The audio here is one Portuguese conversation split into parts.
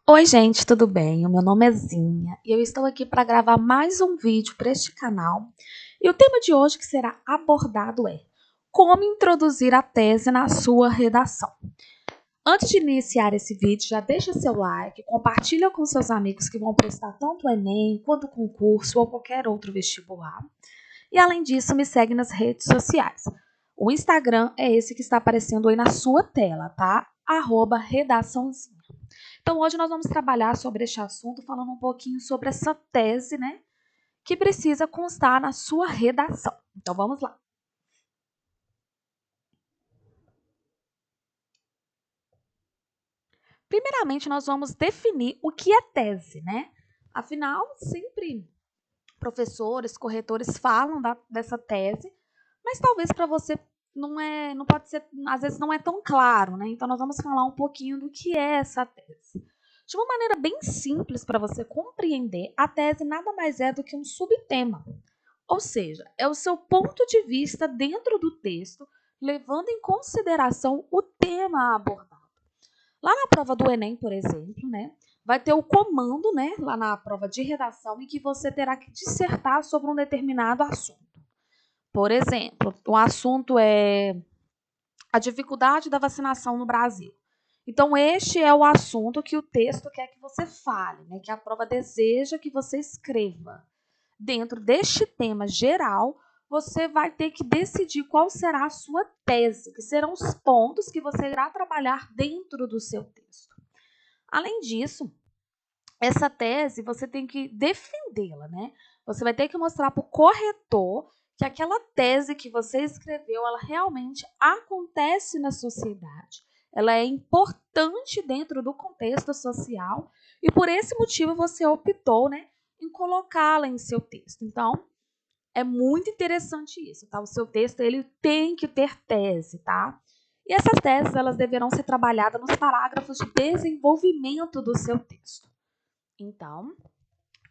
Oi, gente, tudo bem? O meu nome é Zinha e eu estou aqui para gravar mais um vídeo para este canal. E o tema de hoje que será abordado é como introduzir a tese na sua redação. Antes de iniciar esse vídeo, já deixa seu like, compartilha com seus amigos que vão prestar tanto o Enem quanto o concurso ou qualquer outro vestibular. E além disso, me segue nas redes sociais. O Instagram é esse que está aparecendo aí na sua tela, tá? @redaçãozinha. Então, hoje nós vamos trabalhar sobre este assunto, falando um pouquinho sobre essa tese, né, que precisa constar na sua redação. Então, vamos lá. Primeiramente, nós vamos definir o que é tese, né? Afinal, sempre professores, corretores falam dessa tese, mas talvez para você não pode ser, às vezes não é tão claro, né? Então, nós vamos falar um pouquinho do que é essa tese. De uma maneira bem simples para você compreender, a tese nada mais é do que um subtema. Ou seja, é o seu ponto de vista dentro do texto, levando em consideração o tema a abordar. Lá na prova do Enem, por exemplo, né, vai ter o comando, né, lá na prova de redação, em que você terá que dissertar sobre um determinado assunto. Por exemplo, o assunto é a dificuldade da vacinação no Brasil. Então, este é o assunto que o texto quer que você fale, né, que a prova deseja que você escreva. Dentro deste tema geral, você vai ter que decidir qual será a sua tese, que serão os pontos que você irá trabalhar dentro do seu texto. Além disso, essa tese você tem que defendê-la, né? Você vai ter que mostrar para o corretor que aquela tese que você escreveu, ela realmente acontece na sociedade. Ela é importante dentro do contexto social e por esse motivo você optou, né, em colocá-la em seu texto. Então, é muito interessante isso, tá? O seu texto ele tem que ter tese, tá? E essas teses elas deverão ser trabalhadas nos parágrafos de desenvolvimento do seu texto. Então,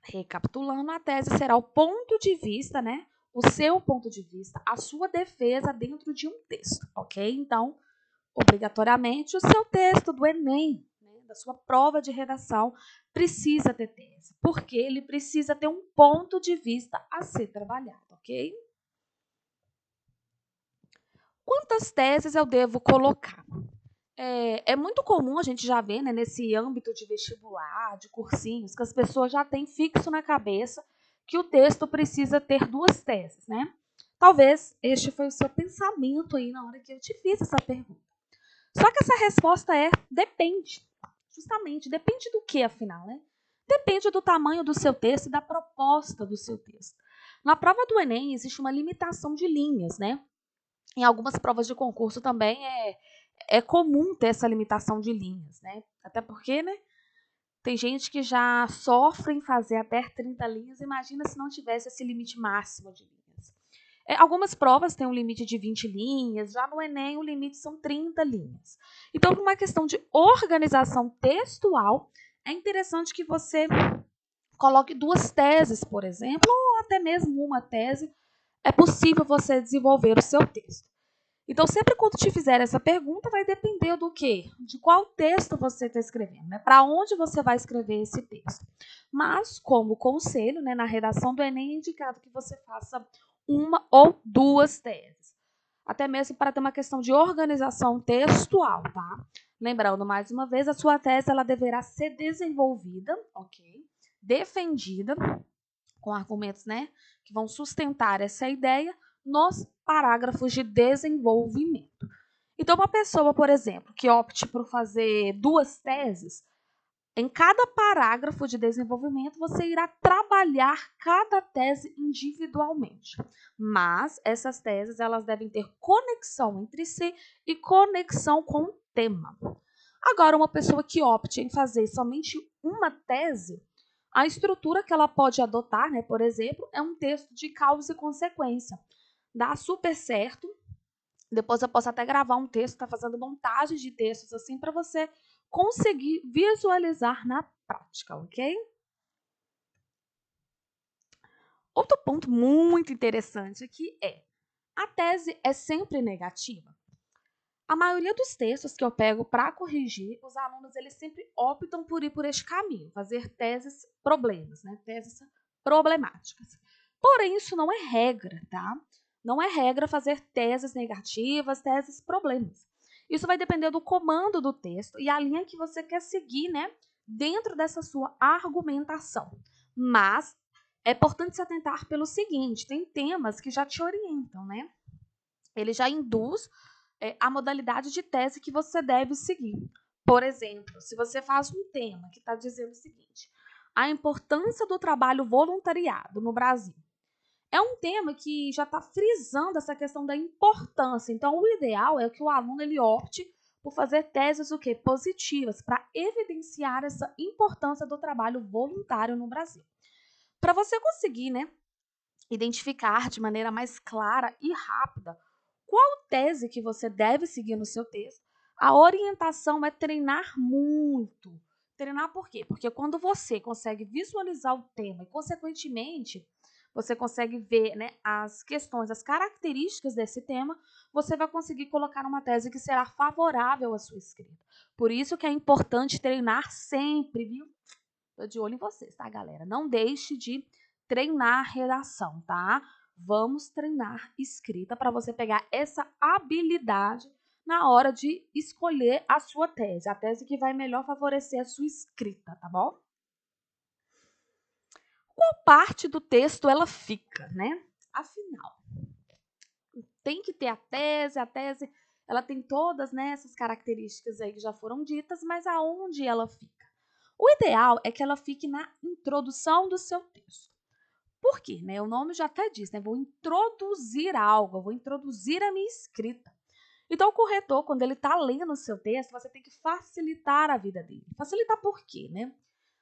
recapitulando, a tese será o ponto de vista, né? O seu ponto de vista, a sua defesa dentro de um texto, ok? Então, obrigatoriamente, o seu texto do Enem, né, da sua prova de redação, precisa ter tese, porque ele precisa ter um ponto de vista a ser trabalhado, ok? Quantas teses eu devo colocar? É muito comum a gente já ver, né, nesse âmbito de vestibular, de cursinhos, que as pessoas já têm fixo na cabeça que o texto precisa ter duas teses, né? Talvez este foi o seu pensamento aí na hora que eu te fiz essa pergunta. Só que essa resposta é depende. Justamente, depende do que, afinal, né? Depende do tamanho do seu texto e da proposta do seu texto. Na prova do Enem existe uma limitação de linhas, né? Em algumas provas de concurso também é comum ter essa limitação de linhas, né? Até porque, né? Tem gente que já sofre em fazer até 30 linhas, imagina se não tivesse esse limite máximo de linhas. Algumas provas têm um limite de 20 linhas, já no Enem o limite são 30 linhas. Então, por uma questão de organização textual, é interessante que você coloque duas teses, por exemplo, ou até mesmo uma tese, é possível você desenvolver o seu texto. Então, sempre quando te fizer essa pergunta, vai depender do quê? De qual texto você está escrevendo, né? Para onde você vai escrever esse texto. Mas, como conselho, né, na redação do Enem é indicado que você faça uma ou duas teses. Até mesmo para ter uma questão de organização textual, tá? Lembrando, mais uma vez, a sua tese ela deverá ser desenvolvida, ok? Defendida com argumentos, né, que vão sustentar essa ideia nos parágrafos de desenvolvimento. Então, uma pessoa, por exemplo, que opte por fazer duas teses, em cada parágrafo de desenvolvimento você irá trabalhar cada tese individualmente. Mas essas teses elas devem ter conexão entre si e conexão com o tema. Agora, uma pessoa que opte em fazer somente uma tese, a estrutura que ela pode adotar, né, por exemplo, é um texto de causa e consequência. Dá super certo. Depois eu posso até gravar um texto, tá fazendo montagem de textos assim para você conseguir visualizar na prática, ok? Outro ponto muito interessante aqui é: a tese é sempre negativa? A maioria dos textos que eu pego para corrigir, os alunos eles sempre optam por ir por este caminho, fazer teses problemas, né? Teses problemáticas. Porém, isso não é regra, tá? Não é regra fazer teses negativas, teses problemas. Isso vai depender do comando do texto e a linha que você quer seguir, né? Dentro dessa sua argumentação. Mas é importante se atentar pelo seguinte, tem temas que já te orientam, né? Ele já induz a modalidade de tese que você deve seguir. Por exemplo, se você faz um tema que está dizendo o seguinte, a importância do trabalho voluntariado no Brasil. É um tema que já está frisando essa questão da importância. Então, o ideal é que o aluno ele opte por fazer teses o quê? Positivas, para evidenciar essa importância do trabalho voluntário no Brasil. Para você conseguir, né, identificar de maneira mais clara e rápida qual tese que você deve seguir no seu texto, a orientação é treinar muito. Treinar por quê? Porque quando você consegue visualizar o tema e, consequentemente, você consegue ver, né, as questões, as características desse tema, você vai conseguir colocar uma tese que será favorável à sua escrita. Por isso que é importante treinar sempre, viu? Tô de olho em vocês, tá, galera? Não deixe de treinar redação, tá? Vamos treinar escrita para você pegar essa habilidade na hora de escolher a sua tese, a tese que vai melhor favorecer a sua escrita, tá bom? Qual parte do texto ela fica, né? Afinal, tem que ter a tese ela tem todas, né, essas características aí que já foram ditas, mas aonde ela fica? O ideal é que ela fique na introdução do seu texto. Por quê? Né? O nome já até diz, né? Vou introduzir algo, eu vou introduzir a minha escrita. Então, o corretor, quando ele está lendo o seu texto, você tem que facilitar a vida dele. Facilitar por quê, né?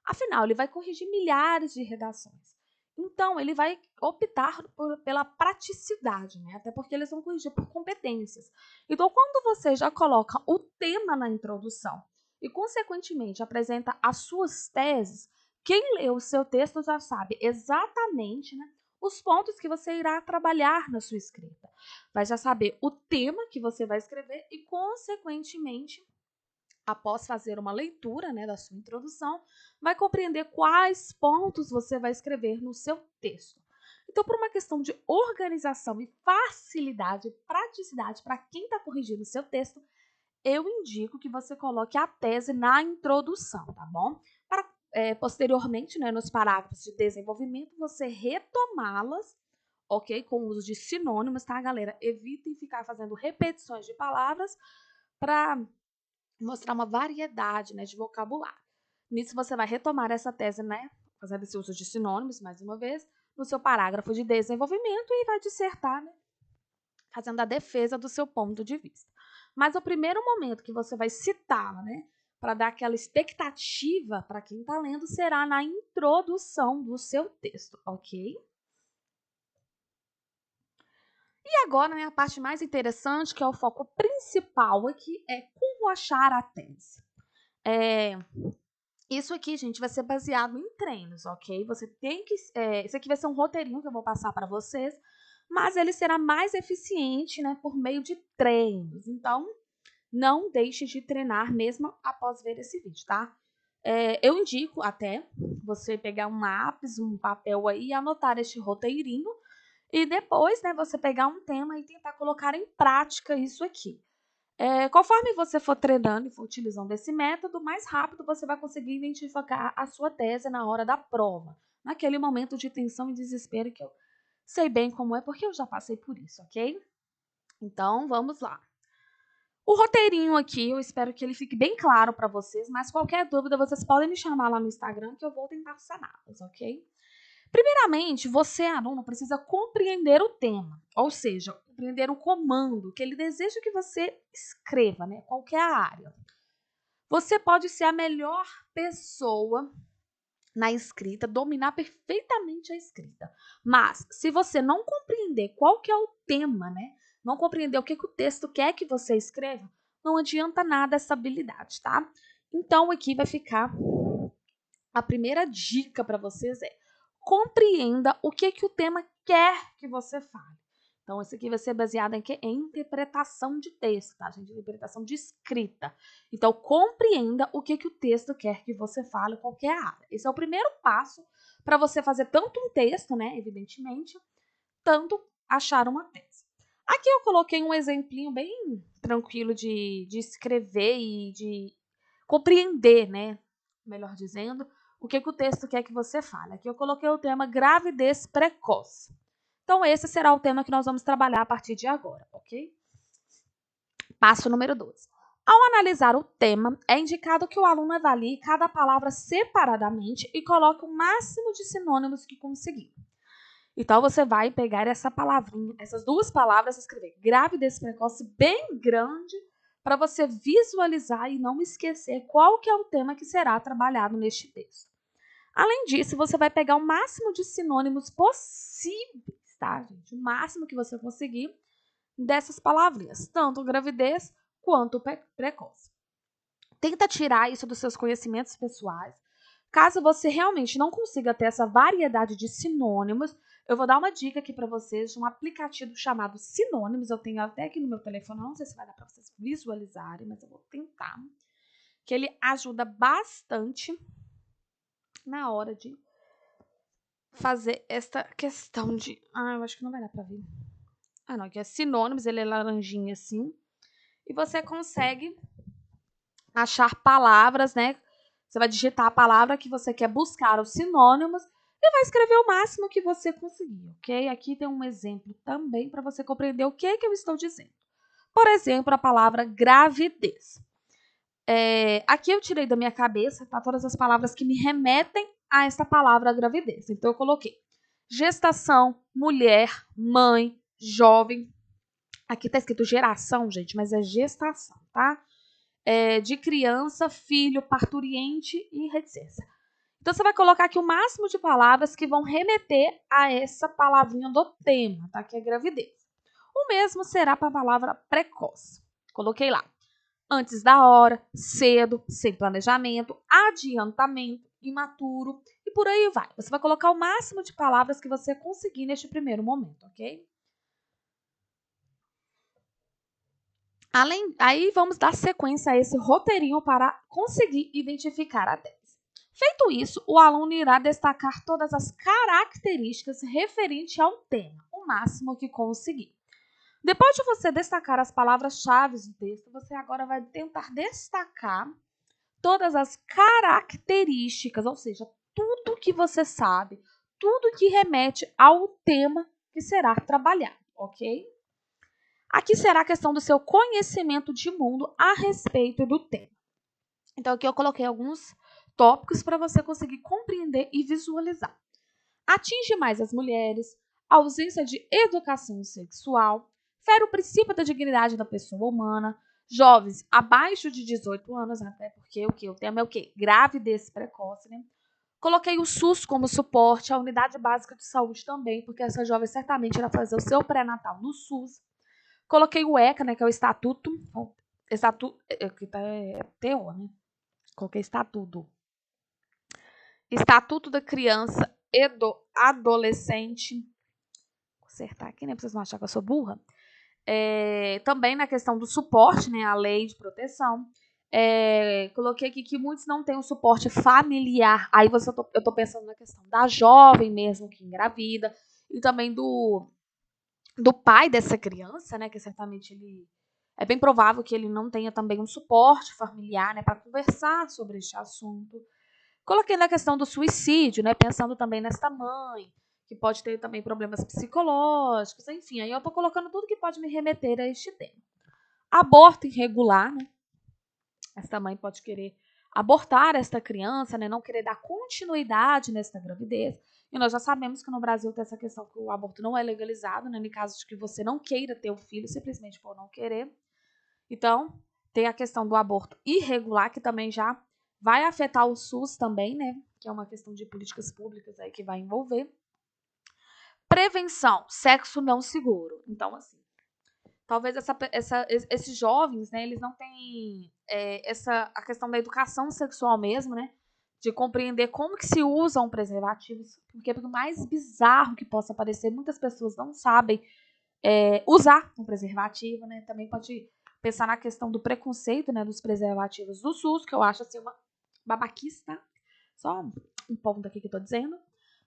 Afinal, ele vai corrigir milhares de redações. Então, ele vai optar pela praticidade, né? Até porque eles vão corrigir por competências. Então, quando você já coloca o tema na introdução e, consequentemente, apresenta as suas teses, quem lê o seu texto já sabe exatamente, né, os pontos que você irá trabalhar na sua escrita. Vai já saber o tema que você vai escrever e, consequentemente, após fazer uma leitura, né, da sua introdução, vai compreender quais pontos você vai escrever no seu texto. Então, por uma questão de organização e facilidade, praticidade para quem está corrigindo o seu texto, eu indico que você coloque a tese na introdução, tá bom? Para posteriormente, né, nos parágrafos de desenvolvimento, você retomá-las, ok? Com o uso de sinônimos, tá, galera? Evitem ficar fazendo repetições de palavras para mostrar uma variedade, né, de vocabulário. Nisso, você vai retomar essa tese, né, fazendo esse uso de sinônimos, mais uma vez, no seu parágrafo de desenvolvimento e vai dissertar, né, fazendo a defesa do seu ponto de vista. Mas o primeiro momento que você vai citá-la, né, para dar aquela expectativa para quem está lendo, será na introdução do seu texto, ok? E agora, né, a parte mais interessante, que é o foco principal aqui, é como achar a tese. Isso aqui, gente, vai ser baseado em treinos, ok? Você tem que... isso aqui vai ser um roteirinho que eu vou passar para vocês, mas ele será mais eficiente, né, por meio de treinos. Então, não deixe de treinar mesmo após ver esse vídeo, tá? Eu indico até você pegar um lápis, um papel aí e anotar este roteirinho e depois, né, você pegar um tema e tentar colocar em prática isso aqui. Conforme você for treinando e for utilizando esse método, mais rápido você vai conseguir identificar a sua tese na hora da prova, naquele momento de tensão e desespero que eu sei bem como é, porque eu já passei por isso, ok? Então, vamos lá. O roteirinho aqui, eu espero que ele fique bem claro para vocês, mas qualquer dúvida, vocês podem me chamar lá no Instagram que eu vou tentar saná-las, ok? Primeiramente, você, aluno, precisa compreender o tema, ou seja, compreender o comando que ele deseja que você escreva, né? Qual que é a área. Você pode ser a melhor pessoa na escrita, dominar perfeitamente a escrita. Mas, se você não compreender qual que é o tema, né? Não compreender o que o texto quer que você escreva, não adianta nada essa habilidade, tá? Então, aqui vai ficar a primeira dica para vocês compreenda o que o tema quer que você fale. Então, isso aqui vai ser baseado em quê? Em interpretação de texto, tá, gente? Interpretação de escrita. Então, compreenda o que o texto quer que você fale em qualquer área. Esse é o primeiro passo para você fazer tanto um texto, né, evidentemente, tanto achar uma tese. Aqui eu coloquei um exemplinho bem tranquilo de escrever e de compreender, né, melhor dizendo, o que o texto quer que você fale. Aqui eu coloquei o tema gravidez precoce. Então, esse será o tema que nós vamos trabalhar a partir de agora, ok? Passo número 2. Ao analisar o tema, é indicado que o aluno avalie cada palavra separadamente e coloque o máximo de sinônimos que conseguir. Então, você vai pegar essa palavrinha, essas duas palavras, escrever gravidez precoce bem grande, para você visualizar e não esquecer qual que é o tema que será trabalhado neste texto. Além disso, você vai pegar o máximo de sinônimos possíveis, tá, gente? O máximo que você conseguir dessas palavrinhas, tanto gravidez quanto precoce. Tenta tirar isso dos seus conhecimentos pessoais. Caso você realmente não consiga ter essa variedade de sinônimos, eu vou dar uma dica aqui para vocês de um aplicativo chamado Sinônimos. Eu tenho até aqui no meu telefone, não sei se vai dar para vocês visualizarem, mas eu vou tentar. Que ele ajuda bastante na hora de fazer esta questão de... eu acho que não vai dar para ver. Não, aqui é Sinônimos, ele é laranjinha assim. E você consegue achar palavras, né? Você vai digitar a palavra que você quer buscar, os sinônimos, e vai escrever o máximo que você conseguir, ok? Aqui tem um exemplo também para você compreender o que eu estou dizendo. Por exemplo, a palavra gravidez. Aqui eu tirei da minha cabeça, tá, todas as palavras que me remetem a essa palavra gravidez. Então, eu coloquei gestação, mulher, mãe, jovem. Aqui tá escrito geração, gente, mas é gestação, tá? De criança, filho, parturiente e reticência. Então, você vai colocar aqui o máximo de palavras que vão remeter a essa palavrinha do tema, tá? Que é gravidez. O mesmo será para a palavra precoce. Coloquei lá. Antes da hora, cedo, sem planejamento, adiantamento, imaturo e por aí vai. Você vai colocar o máximo de palavras que você conseguir neste primeiro momento, ok? Aí vamos dar sequência a esse roteirinho para conseguir identificar a tese. Feito isso, o aluno irá destacar todas as características referentes ao tema, o máximo que conseguir. Depois de você destacar as palavras-chave do texto, você agora vai tentar destacar todas as características, ou seja, tudo que você sabe, tudo que remete ao tema que será trabalhado, ok? Aqui será a questão do seu conhecimento de mundo a respeito do tema. Então, aqui eu coloquei alguns tópicos para você conseguir compreender e visualizar. Atinge mais as mulheres, ausência de educação sexual, fere o princípio da dignidade da pessoa humana, jovens abaixo de 18 anos, até porque o tema é o quê? Gravidez precoce, né? Coloquei o SUS como suporte, a Unidade Básica de Saúde também, porque essa jovem certamente irá fazer o seu pré-natal no SUS. Coloquei o ECA, né, que é o Estatuto, que tá TO, né? Coloquei Estatuto. Estatuto da Criança e do Adolescente. Vou consertar aqui, né, pra vocês não acharem que eu sou burra. Também na questão do suporte, né, a lei de proteção. Coloquei aqui que muitos não têm um suporte familiar. Aí eu tô pensando na questão da jovem mesmo que engravida e também do pai dessa criança, né, que certamente ele é bem provável que ele não tenha também um suporte familiar, né, para conversar sobre este assunto. Coloquei na questão do suicídio, né, pensando também nesta mãe, que pode ter também problemas psicológicos, enfim, aí eu tô colocando tudo que pode me remeter a este tema. Aborto irregular, né? Esta mãe pode querer abortar esta criança, né, não querer dar continuidade nesta gravidez. E nós já sabemos que no Brasil tem essa questão que o aborto não é legalizado, né, em caso de que você não queira ter o filho, simplesmente por não querer. Então, tem a questão do aborto irregular, que também já vai afetar o SUS também, né, que é uma questão de políticas públicas aí que vai envolver. Prevenção, sexo não seguro. Então, assim, talvez esses jovens, né, eles não têm a questão da educação sexual mesmo, né, de compreender como que se usam preservativos, porque por mais bizarro que possa parecer, muitas pessoas não sabem usar um preservativo, né? Também pode pensar na questão do preconceito, né, dos preservativos do SUS, que eu acho assim uma babaquice, tá? Só um ponto aqui que eu tô dizendo.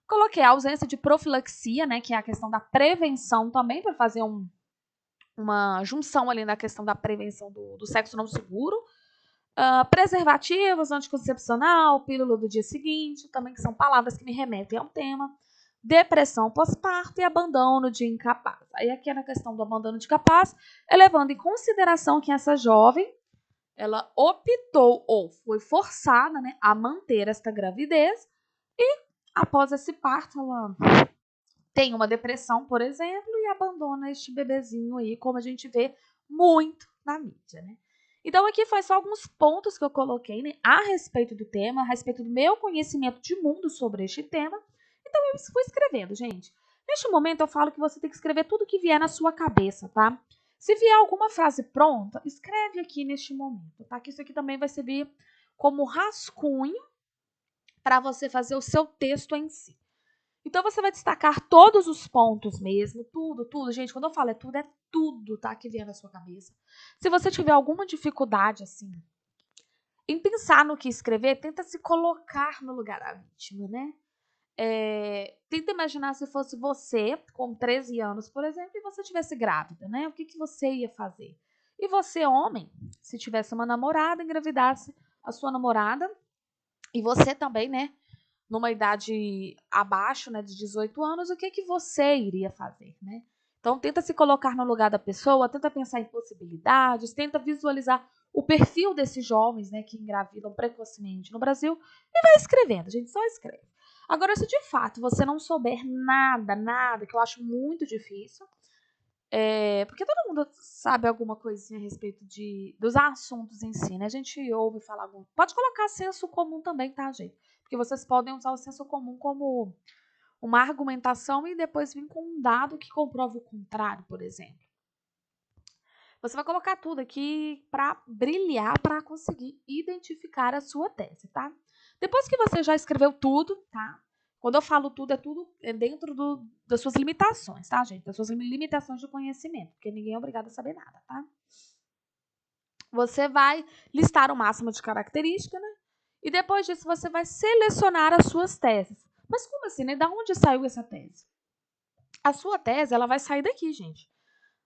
Coloquei a ausência de profilaxia, né, que é a questão da prevenção também, para fazer uma junção ali na questão da prevenção do sexo não seguro. Preservativos, anticoncepcional, pílula do dia seguinte, também que são palavras que me remetem ao tema. Depressão pós-parto e abandono de incapaz. Aí aqui é na questão do abandono de incapaz, levando em consideração que essa jovem, ela optou ou foi forçada, né, a manter esta gravidez e após esse parto ela tem uma depressão, por exemplo, e abandona este bebezinho aí, como a gente vê muito na mídia, né? Então aqui foi só alguns pontos que eu coloquei, né, a respeito do tema, a respeito do meu conhecimento de mundo sobre este tema. Então eu fui escrevendo, gente. Neste momento eu falo que você tem que escrever tudo que vier na sua cabeça, tá? Se vier alguma frase pronta, escreve aqui neste momento, tá? Que isso aqui também vai servir como rascunho para você fazer o seu texto em si. Então você vai destacar todos os pontos mesmo, tudo. Gente, quando eu falo é tudo, tá? Que vier na sua cabeça. Se você tiver alguma dificuldade, assim, em pensar no que escrever, tenta se colocar no lugar da vítima, né? Tenta imaginar se fosse você, com 13 anos, por exemplo, e você tivesse grávida, né? O que você ia fazer? E você, homem, se tivesse uma namorada, engravidasse a sua namorada, e você também, né? Numa idade abaixo, né, de 18 anos, o que você iria fazer, né? Então, tenta se colocar no lugar da pessoa, tenta pensar em possibilidades, tenta visualizar o perfil desses jovens, né, que engravidam precocemente no Brasil e vai escrevendo, gente, só escreve. Agora, se de fato você não souber nada, que eu acho muito difícil, porque todo mundo sabe alguma coisinha a respeito dos assuntos em si, né? A gente ouve falar algum. Pode colocar senso comum também, tá, gente? Porque vocês podem usar o senso comum como uma argumentação e depois vir com um dado que comprova o contrário, por exemplo. Você vai colocar tudo aqui para brilhar, para conseguir identificar a sua tese, tá? Depois que você já escreveu tudo, tá? Quando eu falo tudo, é tudo dentro das suas limitações, tá, gente? Das suas limitações de conhecimento, porque ninguém é obrigado a saber nada, tá? Você vai listar o máximo de característica, né? E depois disso você vai selecionar as suas teses. Mas como assim, né? Da onde saiu essa tese? A sua tese, ela vai sair daqui, gente.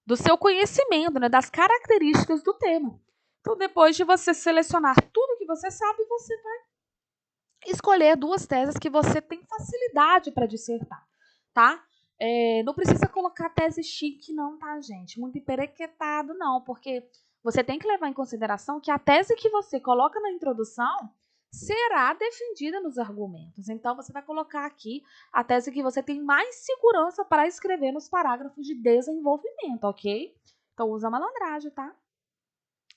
Do seu conhecimento, né? Das características do tema. Então, depois de você selecionar tudo que você sabe, você vai escolher duas teses que você tem facilidade para dissertar, tá? Não precisa colocar tese chique, não, tá, gente? Muito emperequetado, não, porque você tem que levar em consideração que a tese que você coloca na introdução será defendida nos argumentos. Então, você vai colocar aqui a tese que você tem mais segurança para escrever nos parágrafos de desenvolvimento, ok? Então, usa a malandragem, tá?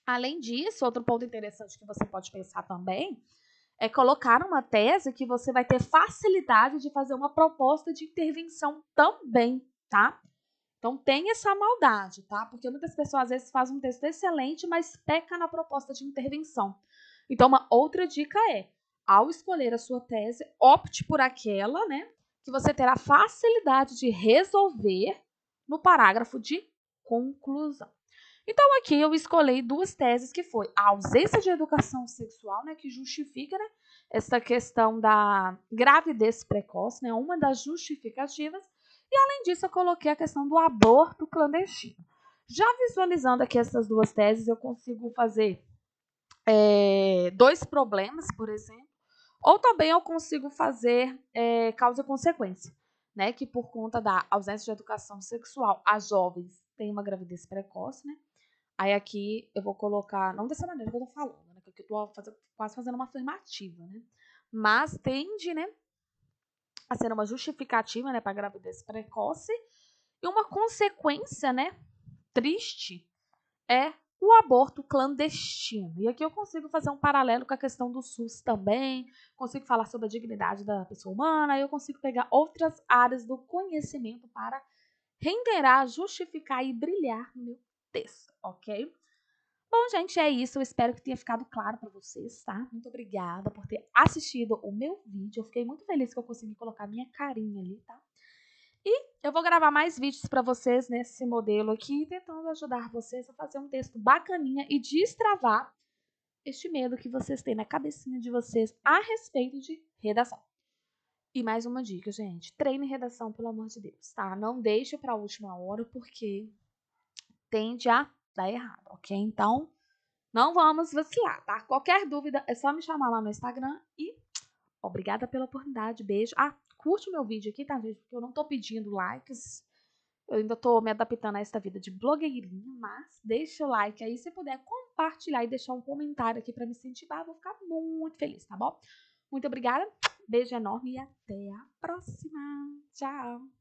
Além disso, outro ponto interessante que você pode pensar também é colocar uma tese que você vai ter facilidade de fazer uma proposta de intervenção também, tá? Então tem essa maldade, tá? Porque muitas pessoas às vezes fazem um texto excelente, mas peca na proposta de intervenção. Então uma outra dica é, ao escolher a sua tese, opte por aquela, né, que você terá facilidade de resolver no parágrafo de conclusão. Então aqui eu escolhi duas teses que foi a ausência de educação sexual, né, que justifica, né, essa questão da gravidez precoce, né, uma das justificativas, e além disso eu coloquei a questão do aborto clandestino. Já visualizando aqui essas duas teses, eu consigo fazer dois problemas, por exemplo, ou também eu consigo fazer causa e consequência, né, que por conta da ausência de educação sexual, as jovens têm uma gravidez precoce, né. Aí aqui eu vou colocar, não dessa maneira que eu tô falando, né? Que eu tô quase fazendo uma afirmativa, né? Mas tende, né, a ser uma justificativa, né, para gravidez precoce. E uma consequência, né, triste é o aborto clandestino. E aqui eu consigo fazer um paralelo com a questão do SUS também, consigo falar sobre a dignidade da pessoa humana, aí eu consigo pegar outras áreas do conhecimento para renderar, justificar e brilhar no meu texto, ok? Bom, gente, é isso. Eu espero que tenha ficado claro para vocês, tá? Muito obrigada por ter assistido o meu vídeo. Eu fiquei muito feliz que eu consegui colocar minha carinha ali, tá? Eu vou gravar mais vídeos para vocês nesse modelo aqui, tentando ajudar vocês a fazer um texto bacaninha e destravar este medo que vocês têm na cabecinha de vocês a respeito de redação. E mais uma dica, gente. Treine redação, pelo amor de Deus, tá? Não deixe para a última hora, porque tende a dar errado, ok? Então, não vamos vacilar, tá? Qualquer dúvida, é só me chamar lá no Instagram e obrigada pela oportunidade. Beijo. Curte o meu vídeo aqui, tá, gente? Porque eu não tô pedindo likes. Eu ainda tô me adaptando a esta vida de blogueirinha, mas deixa o like aí. Se puder compartilhar e deixar um comentário aqui pra me incentivar, eu vou ficar muito feliz, tá bom? Muito obrigada. Beijo enorme e até a próxima. Tchau.